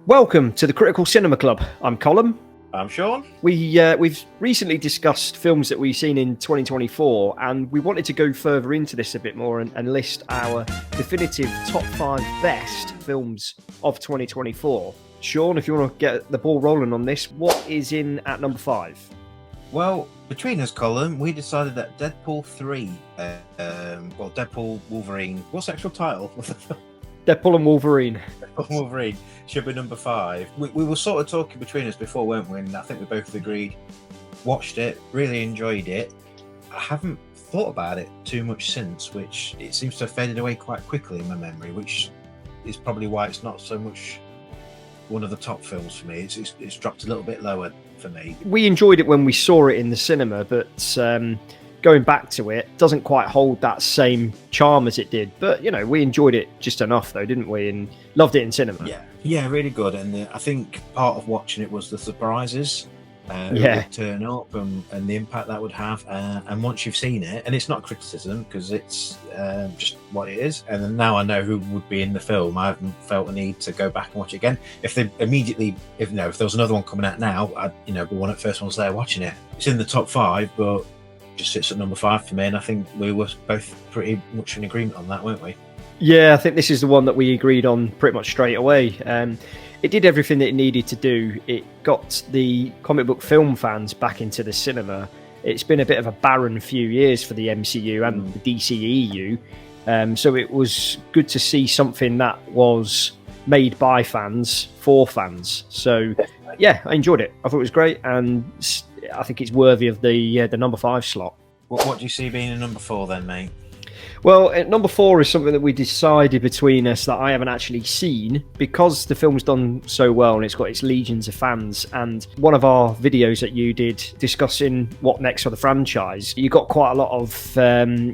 Welcome to the Critical Cinema Club. I'm Colm. I'm Sean. We've recently discussed films that we've seen in 2024, and we wanted to go further into this a bit more and list our definitive top 5 best films of 2024. Sean, if you want to get the ball rolling on this, what is in at number 5? Well, between us, Colm, we decided that Deadpool 3, Deadpool Wolverine, what's the actual title? Deadpool and Wolverine. Deadpool and Wolverine should be number 5. We were sort of talking between us before, weren't we? And I think we both agreed. Watched it, really enjoyed it. I haven't thought about it too much since, which it seems to have faded away quite quickly in my memory, which is probably why it's not so much one of the top films for me. It's dropped a little bit lower for me. We enjoyed it when we saw it in the cinema, but going back to it doesn't quite hold that same charm as it did. But, you know, we enjoyed it just enough, though, didn't we? And loved it in cinema. Yeah, really good. And I think part of watching it was the surprises. Would turn up and the impact that would have, and once you've seen it, and it's not criticism because it's just what it is, and then now I know who would be in the film, I haven't felt a need to go back and watch it again. If there was another one coming out now, I'd be one of the first ones there watching it. It's in the top 5, but just sits at number 5 for me, and I think we were both pretty much in agreement on that, weren't we? Yeah, I think this is the one that we agreed on pretty much straight away. It did everything that it needed to do. It got the comic book film fans back into the cinema. It's been a bit of a barren few years for the MCU and the DCEU. So it was good to see something that was made by fans for fans. So yeah, I enjoyed it. I thought it was great, and I think it's worthy of the number 5 slot. What do you see being a number 4 then, mate? Well, number 4 is something that we decided between us that I haven't actually seen because the film's done so well and it's got its legions of fans. And one of our videos that you did discussing what next for the franchise, you got quite a lot of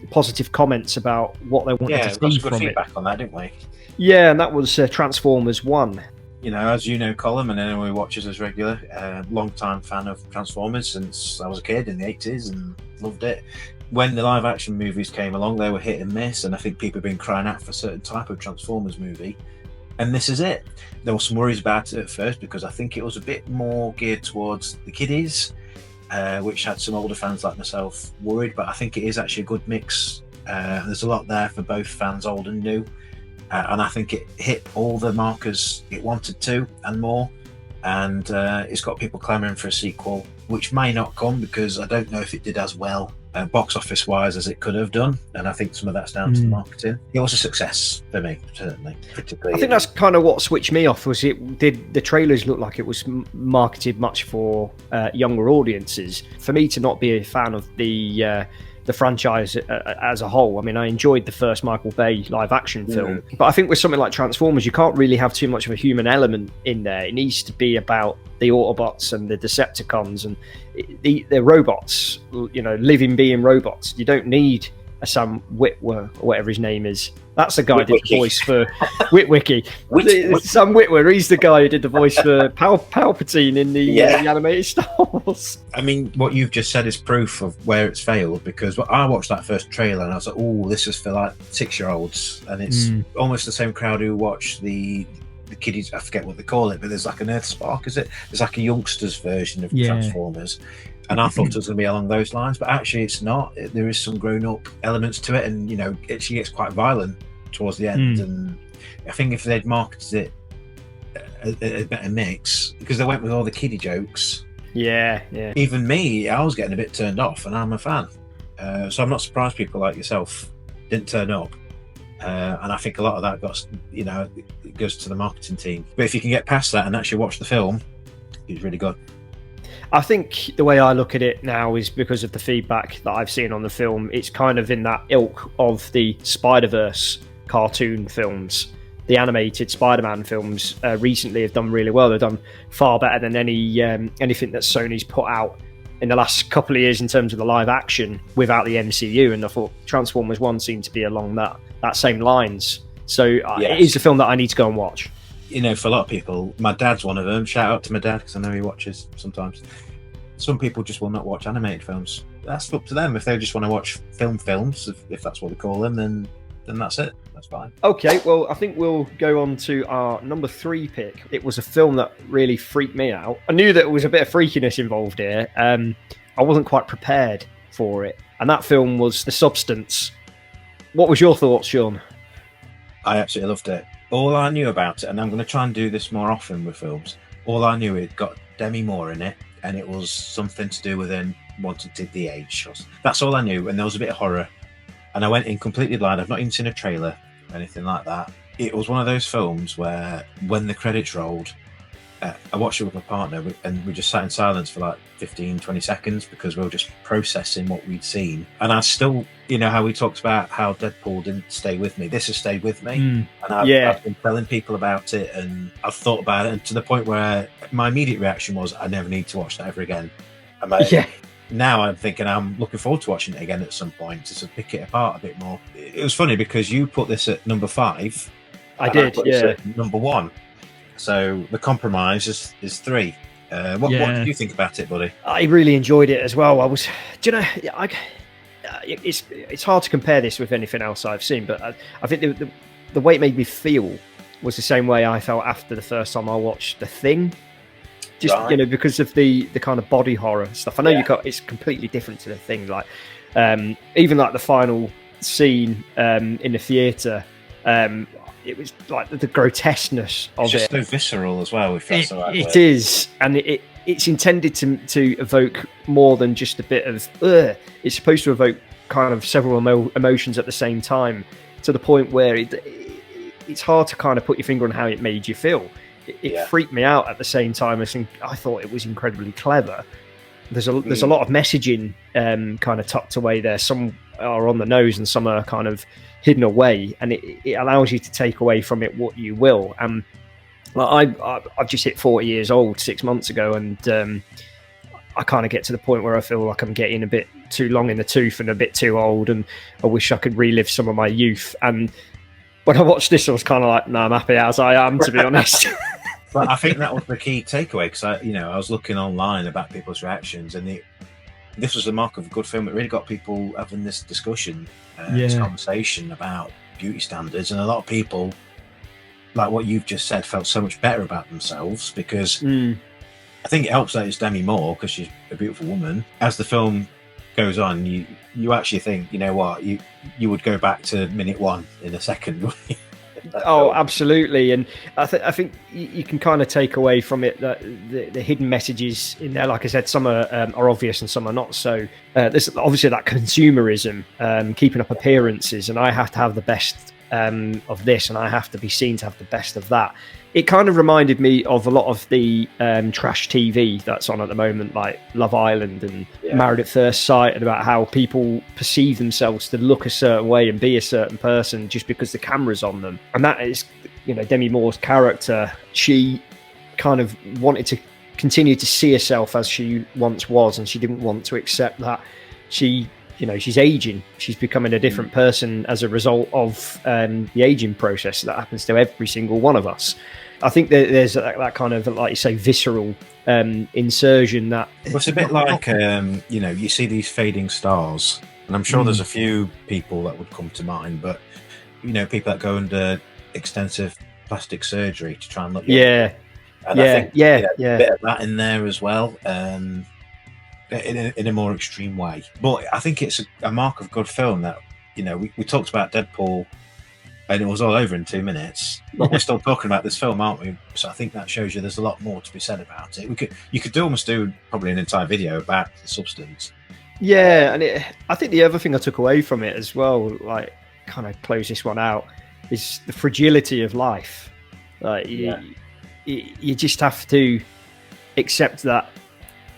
positive comments about what they wanted to see from it. Yeah, good feedback on that, didn't we? Yeah, and that was Transformers 1. You know, as you know, Colm, and anyone who watches us regular, long-time fan of Transformers since I was a kid in the 80s and loved it. When the live-action movies came along, they were hit and miss, and I think people have been crying out for a certain type of Transformers movie, and this is it. There were some worries about it at first because I think it was a bit more geared towards the kiddies, which had some older fans like myself worried, but I think it is actually a good mix. There's a lot there for both fans, old and new, and I think it hit all the markers it wanted to and more, and it's got people clamouring for a sequel, which may not come because I don't know if it did as well box office wise as it could have done, and I think some of that's down to the marketing. It was a success for me, certainly. Particularly, I think that's kind of what switched me off. Was it did the trailers look like it was marketed much for younger audiences? For me to not be a fan of the franchise as a whole. I mean, I enjoyed the first Michael Bay live action film, but I think with something like Transformers, you can't really have too much of a human element in there. It needs to be about the Autobots and the Decepticons and the robots, living being robots. You don't need a Sam Witwer or whatever his name is. That's the guy who did the voice for Witwicky. Sam Witwer, he's the guy who did the voice for Palpatine in the animated Star Wars. I mean, what you've just said is proof of where it's failed, because I watched that first trailer and I was like, oh, this is for like 6-year-olds, and it's almost the same crowd who watch the kiddies, I forget what they call it, but there's like an Earth Spark, is it? There's like a youngster's version of Transformers. And I thought it was going to be along those lines, but actually it's not. There is some grown-up elements to it, and it gets quite violent towards the end. And I think if they'd marketed it a better mix, because they went with all the kiddie jokes. Yeah. Even me, I was getting a bit turned off, and I'm a fan. So I'm not surprised people like yourself didn't turn up. And I think a lot of that it goes to the marketing team. But if you can get past that and actually watch the film, it's really good. I think the way I look at it now is because of the feedback that I've seen on the film. It's kind of in that ilk of the Spider-Verse cartoon films. The animated Spider-Man films recently have done really well. They've done far better than anything that Sony's put out in the last couple of years in terms of the live action without the MCU. And I thought Transformers 1 seemed to be along that same lines. So it is a film that I need to go and watch. For a lot of people, my dad's one of them. Shout out to my dad, because I know he watches sometimes. Some people just will not watch animated films. That's up to them. If they just want to watch films, if that's what we call them, then then that's it. That's fine. Okay, well, I think we'll go on to our number 3 pick. It was a film that really freaked me out. I knew that there was a bit of freakiness involved here. I wasn't quite prepared for it. And that film was The Substance. What was your thoughts, Sean? I absolutely loved it. All I knew about it, and I'm going to try and do this more often with films, all I knew, it got Demi Moore in it, and it was something to do with him wanting to de-age. That's all I knew, and there was a bit of horror. And I went in completely blind. I've not even seen a trailer or anything like that. It was one of those films where when the credits rolled, I watched it with my partner, and we just sat in silence for like 15, 20 seconds because we were just processing what we'd seen. And I still, you know, how we talked about how Deadpool didn't stay with me. This has stayed with me. And I've been telling people about it, and I've thought about it, and to the point where my immediate reaction was, I never need to watch that ever again. Now I'm thinking I'm looking forward to watching it again at some point to sort of pick it apart a bit more. It was funny because you put this at number 5. I did, number 1. So the compromise is 3. What did you think about it, buddy? I really enjoyed it as well. It's hard to compare this with anything else I've seen, but I think the way it made me feel was the same way I felt after the first time I watched The Thing. Just because of the kind of body horror stuff. I know it's completely different to The Thing. Like even like the final scene in the theatre. It was like the grotesqueness of it. It's just so visceral as well. It is, and it's intended to evoke more than just a bit of. It's supposed to evoke kind of several emotions at the same time, to the point where it's hard to kind of put your finger on how it made you feel. It freaked me out at the same time. I thought it was incredibly clever. There's a lot of messaging kind of tucked away there. Some are on the nose and some are kind of hidden away, and it allows you to take away from it what you will. I've just hit 40 years old 6 months ago, and I kind of get to the point where I feel like I'm getting a bit too long in the tooth and a bit too old, and I wish I could relive some of my youth. And when I watched this, I was kind of like, no, I'm happy as I am, to be honest. But I think that was the key takeaway, because I was looking online about people's reactions, and this was the mark of a good film. It really got people having this discussion, this conversation about beauty standards, and a lot of people, like what you've just said, felt so much better about themselves because I think it helps that it's Demi Moore because she's a beautiful woman. As the film goes on, you actually think, you know what, you would go back to minute 1 in a second. Oh, absolutely. And I think you can kind of take away from it that the hidden messages in there, like I said, some are obvious and some are not. So there's obviously that consumerism, keeping up appearances, and I have to have the best of this, and I have to be seen to have the best of that. It kind of reminded me of a lot of the trash TV that's on at the moment, like Love Island and Married at First Sight, and about how people perceive themselves to look a certain way and be a certain person just because the camera's on them. And that is, Demi Moore's character. She kind of wanted to continue to see herself as she once was, and she didn't want to accept that she's aging. She's becoming a different person as a result of the aging process that happens to every single one of us. I think there's that kind of, like you say, visceral insertion that... Well, it's a bit like, you see these fading stars, and I'm sure there's a few people that would come to mind, but, people that go under extensive plastic surgery to try and look young. I think a bit of that in there as well. In a more extreme way. But I think it's a mark of good film that, we talked about Deadpool and it was all over in 2 minutes, but we're still talking about this film, aren't we? So I think that shows you there's a lot more to be said about it. You could almost do probably an entire video about The Substance. Yeah, and I think the other thing I took away from it as well, like kind of close this one out, is the fragility of life. You just have to accept that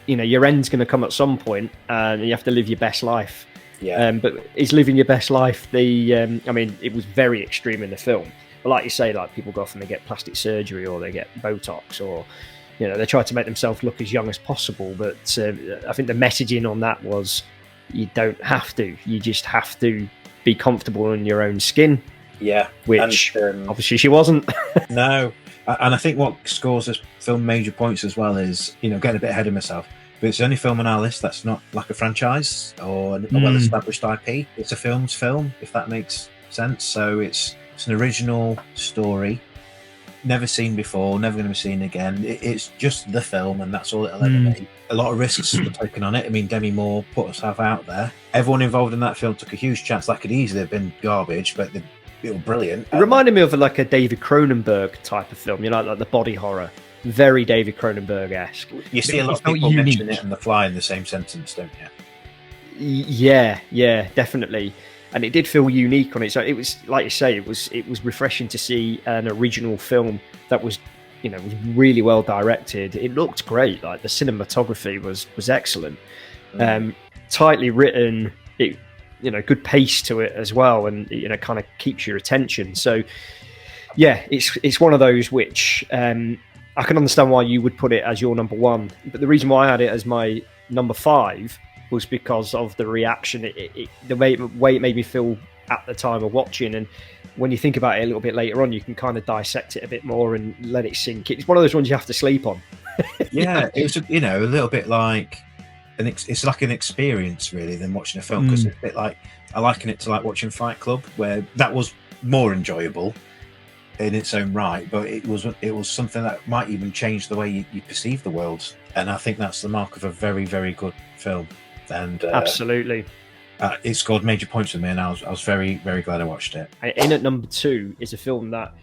your end's going to come at some point, and you have to live your best life. But is living your best life it was very extreme in the film. But like you say, like people go off and they get plastic surgery or they get Botox, or they try to make themselves look as young as possible. But I think the messaging on that was you don't have to. You just have to be comfortable in your own skin. Yeah, which obviously she wasn't. No. And I think what scores this film major points as well is, getting a bit ahead of myself, but it's the only film on our list that's not like a franchise or a well-established IP. It's a film's film, if that makes sense. So it's an original story, never seen before, never going to be seen again. It's just the film, and that's all it'll ever be. A lot of risks were taken on it. I mean, Demi Moore put herself out there. Everyone involved in that film took a huge chance. That could easily have been garbage, but it was brilliant. It reminded me of like a David Cronenberg type of film, like the body horror. Very David Cronenberg-esque. You see a lot of people mention it and The Fly in the same sentence, don't you? Yeah, definitely. And it did feel unique on it. So it was, like you say, it was refreshing to see an original film that was, was really well directed. It looked great. Like the cinematography was excellent, tightly written. It, good pace to it as well, and kind of keeps your attention. So yeah, it's one of those which I can understand why you would put it as your number one, but the reason why I had it as my number 5 was because of the reaction, the way it made me feel at the time of watching. And when you think about it a little bit later on, you can kind of dissect it a bit more and let it sink. It's one of those ones you have to sleep on. Yeah, it was a little bit like it's like an experience really than watching a film, because it's a bit like, I liken it to like watching Fight Club, where that was more enjoyable in its own right, but it was something that might even change the way you perceive the world. And I think that's the mark of a very, very good film. And absolutely, it scored major points for me, and I was very, very glad I watched it. In at number 2 is a film that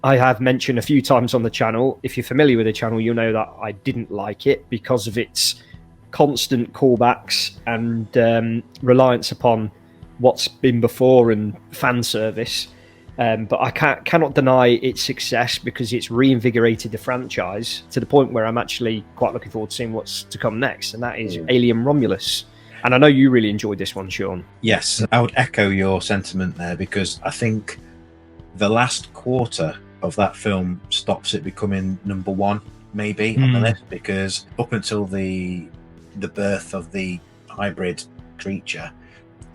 I have mentioned a few times on the channel. If you're familiar with the channel, you'll know that I didn't like it because of its constant callbacks and reliance upon what's been before and fan service. But I cannot deny its success, because it's reinvigorated the franchise to the point where I'm actually quite looking forward to seeing what's to come next, and that is Alien Romulus. And I know you really enjoyed this one, Sean. Yes, I would echo your sentiment there, because I think the last quarter of that film stops it becoming number 1, maybe, on the list, because up until the birth of the hybrid creature,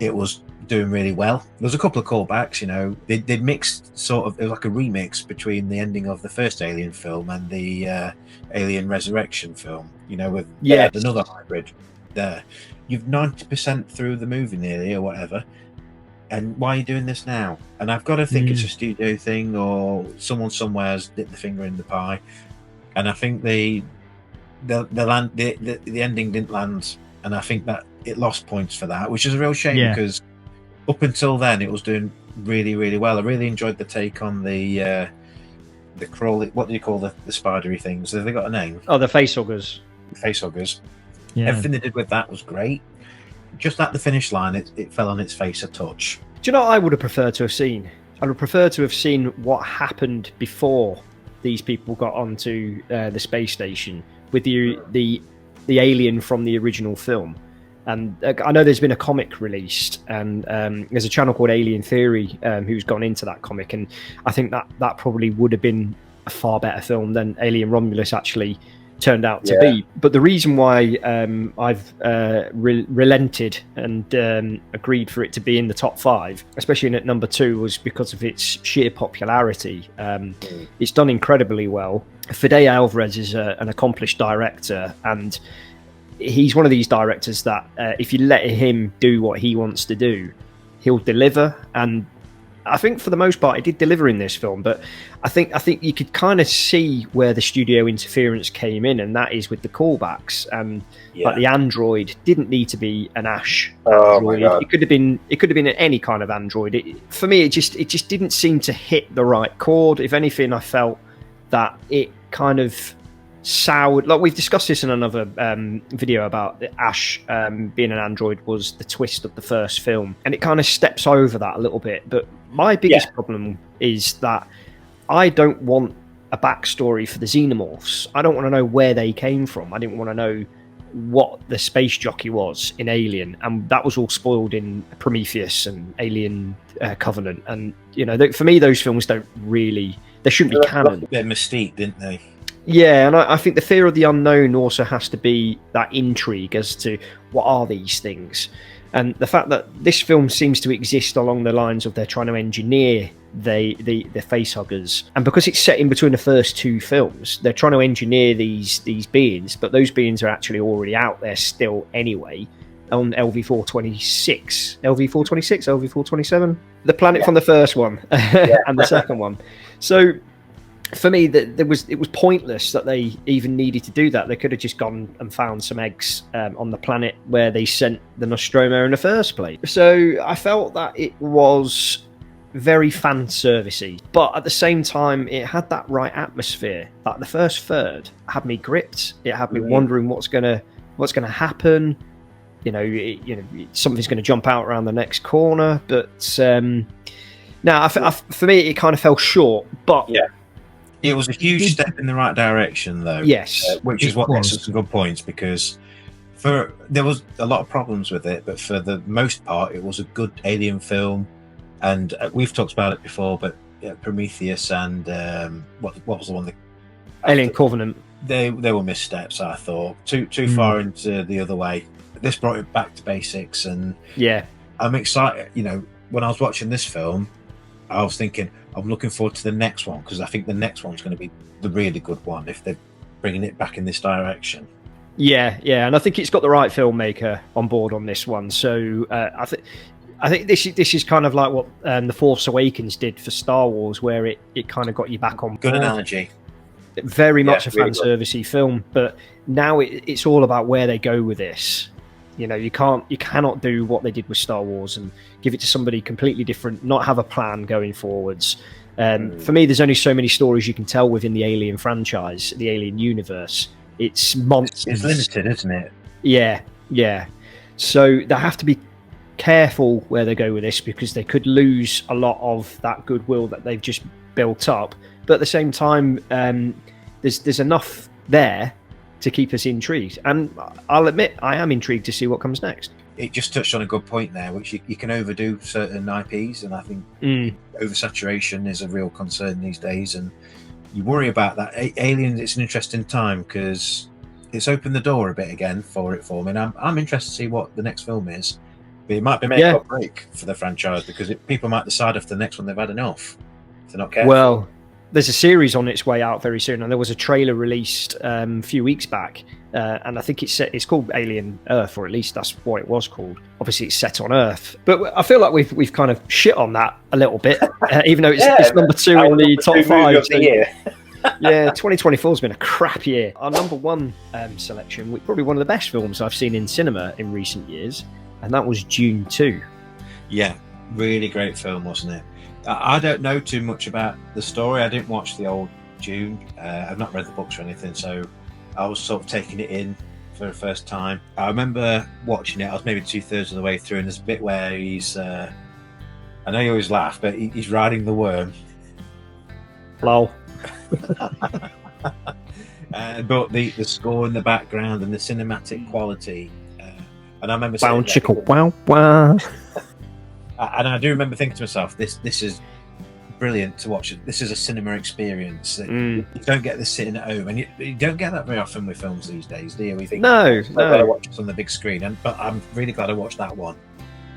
it was doing really well. There was a couple of callbacks, they'd mixed sort of, it was like a remix between the ending of the first Alien film and the Alien Resurrection film, with another hybrid there. You've 90% through the movie nearly, or whatever, and why are you doing this now? And I've got to think it's a studio thing, or someone somewhere's dipped the finger in the pie, and I think the ending didn't land, and I think that it lost points for that, which is a real shame, because up until then it was doing really, really well. I really enjoyed the take on the crawly, what do you call the spidery things? Have they got a name? Oh, the facehuggers. Facehuggers. Yeah. Everything they did with that was great. Just at the finish line, it fell on its face a touch. Do you know what I would have preferred to have seen? I would prefer to have seen what happened before these people got onto the space station with the alien from the original film. And I know there's been a comic released, and there's a channel called Alien Theory who's gone into that comic, and I think that probably would have been a far better film than Alien Romulus actually turned out to be. But the reason why I've relented and agreed for it to be in the top 5, especially in at number 2, was because of its sheer popularity. It's done incredibly well. Fede Alvarez is an accomplished director, and he's one of these directors that if you let him do what he wants to do, he'll deliver. And I think for the most part, he did deliver in this film. But I think you could kind of see where the studio interference came in, and that is with the callbacks. Like the android didn't need to be an Ash android. It could have been any kind of android. For me, it just didn't seem to hit the right chord. If anything, I felt that it kind of soured. Like we've discussed this in another video about Ash being an android was the twist of the first film, and it kind of steps over that a little bit. But my biggest problem is that I don't want a backstory for the xenomorphs. I don't want to know where they came from. I didn't want to know what the space jockey was in Alien, and that was all spoiled in Prometheus and Alien Covenant. And for me, those films they shouldn't be canon. Their mystique, didn't they? Yeah, and I think the fear of the unknown also has to be that intrigue as to what are these things. And the fact that this film seems to exist along the lines of they're trying to engineer the facehuggers, and because it's set in between the first 2 films, they're trying to engineer these beings, but those beings are actually already out there still anyway. on LV426, LV427, the planet from the first one and the second one. So for me, it was pointless that they even needed to do that. They could have just gone and found some eggs on the planet where they sent the Nostromo in the first place. So I felt that it was very fan servicey, but at the same time it had that right atmosphere. Like the first third had me gripped. It had me wondering what's gonna happen. Something's going to jump out around the next corner. But now, for me, it kind of fell short. But it was a huge step in the right direction, though. Yes, which is what gets us some good points, because there was a lot of problems with it, but for the most part, it was a good Alien film. And we've talked about it before, but Prometheus and what was the one? Alien Covenant. They were missteps, I thought. Too far into the other way. This brought it back to basics, and I'm excited. When I was watching this film, I was thinking I'm looking forward to the next one, because I think the next one's going to be the really good one if they're bringing it back in this direction. Yeah, and I think it's got the right filmmaker on board on this one. So I think this is kind of like what The Force Awakens did for Star Wars, where it kind of got you back on board. Good analogy. Very much a fan servicey film, but now it's all about where they go with this. You cannot do what they did with Star Wars and give it to somebody completely different, not have a plan going forwards. For me, there's only so many stories you can tell within the Alien franchise, the Alien universe. It's months. It's limited, isn't it? Yeah. So they have to be careful where they go with this, because they could lose a lot of that goodwill that they've just built up. But at the same time, there's enough there to keep us intrigued, and I'll admit I am intrigued to see what comes next. It just touched on a good point there, which you can overdo certain IPs, and I think oversaturation is a real concern these days, and you worry about that. Alien, it's an interesting time because it's opened the door a bit again for me, and I'm interested to see what the next film is. But it might be make or break for the franchise, because people might decide after the next one they've had enough if they're not careful. Well, there's a series on its way out very soon, and there was a trailer released a few weeks back, and I think it's called Alien Earth, or at least that's what it was called. Obviously, it's set on Earth, but I feel like we've kind of shit on that a little bit, even though it's number 2 in the top 5 of the year. 2024 has been a crap year. Our number 1 selection, probably one of the best films I've seen in cinema in recent years, and that was Dune 2. Yeah, really great film, wasn't it? I don't know too much about the story. I didn't watch the old Dune. I've not read the books or anything, so I was sort of taking it in for the first time. I remember watching it. I was maybe 2/3 of the way through, and there's a bit where he's I know you always laugh, but he's riding the worm. Lol. But the score in the background and the cinematic quality, and I remember wow, chickle, wow. And I do remember thinking to myself, this is brilliant to watch. This is a cinema experience. You don't get this sitting at home, and you don't get that very often with films these days, do you? We think, no. I watch it on the big screen, but I'm really glad I watched that one.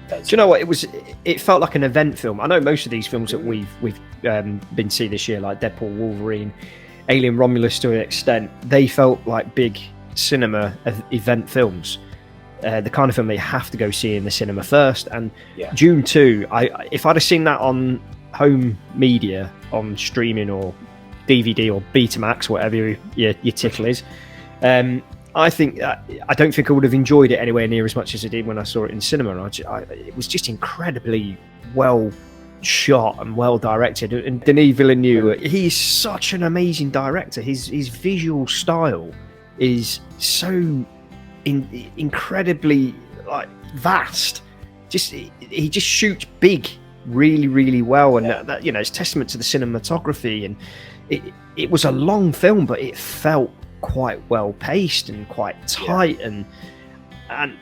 Do you know what it felt like an event film. I know most of these films that we've been seeing this year, like Deadpool, Wolverine, Alien Romulus, to an extent, they felt like big cinema event films. The kind of film they have to go see in the cinema first. And Dune 2, if I'd have seen that on home media, on streaming or DVD or Betamax, whatever your tickle is, I don't think I would have enjoyed it anywhere near as much as I did when I saw it in cinema. It was just incredibly well shot and well directed. And Denis Villeneuve, he's such an amazing director. His visual style is so incredibly vast. He just shoots big really, really well, and that it's testament to the cinematography. And it was a long film, but it felt quite well paced and quite tight, and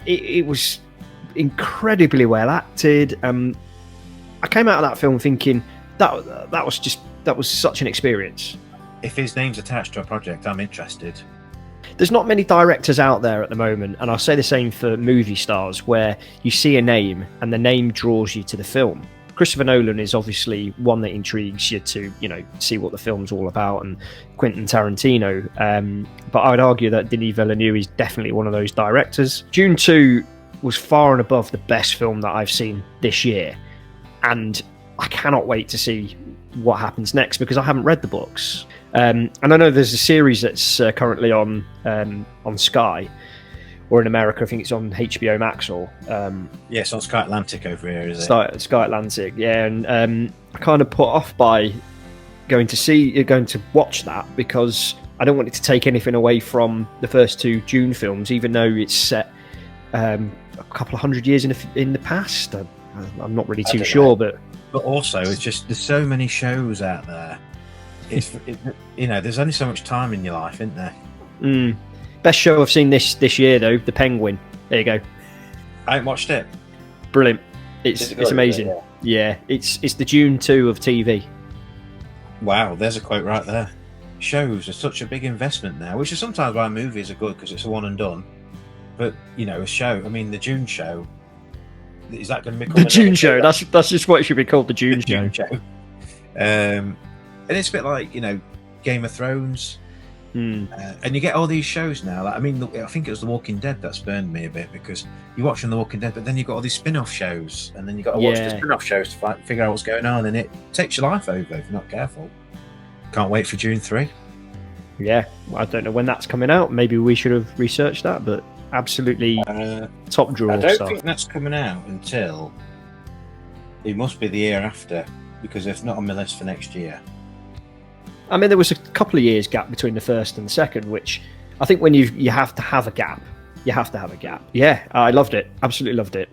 it was incredibly well acted. I came out of that film thinking that was such an experience. If his name's attached to a project, I'm interested. There's not many directors out there at the moment, and I'll say the same for movie stars, where you see a name and the name draws you to the film. Christopher Nolan is obviously one that intrigues you to, see what the film's all about, and Quentin Tarantino. But I would argue that Denis Villeneuve is definitely one of those directors. Dune 2 was far and above the best film that I've seen this year, and I cannot wait to see what happens next because I haven't read the books. And I know there's a series that's currently on Sky, or in America, I think it's on HBO Max or it's on Sky Atlantic over here, is it? Sky Atlantic, yeah. And I kind of put off by going to watch that because I don't want it to take anything away from the first two Dune films, even though it's set a couple of hundred years in the past. I'm not really too sure, but also it's just there's so many shows out there. There's only so much time in your life, isn't there? Best show I've seen this year though, The Penguin. There you go. I haven't watched it. Brilliant. It's amazing. Yeah, it's the Dune 2 of TV. Wow, there's a quote right there. Shows are such a big investment now, which is sometimes why movies are good because it's a one and done. But a show. I mean, the Dune show. Is that going to be called the Dune show? That's just what it should be called. The Dune show. And it's a bit like Game of Thrones. And you get all these shows now. I think it was The Walking Dead that spurned me a bit because you're watching The Walking Dead, but then you've got all these spin-off shows, and then you've got to watch the spin-off shows to figure out what's going on, and it takes your life over if you're not careful. Can't wait for June 3. Yeah, I don't know when that's coming out. Maybe we should have researched that, but absolutely top drawer I don't stuff. think that's coming out until it must be the year after, because it's not on my list for next year. I mean, there was a couple of years gap between the first and the second, which I think when you have to have a gap, you have to have a gap. Yeah, I loved it. Absolutely loved it.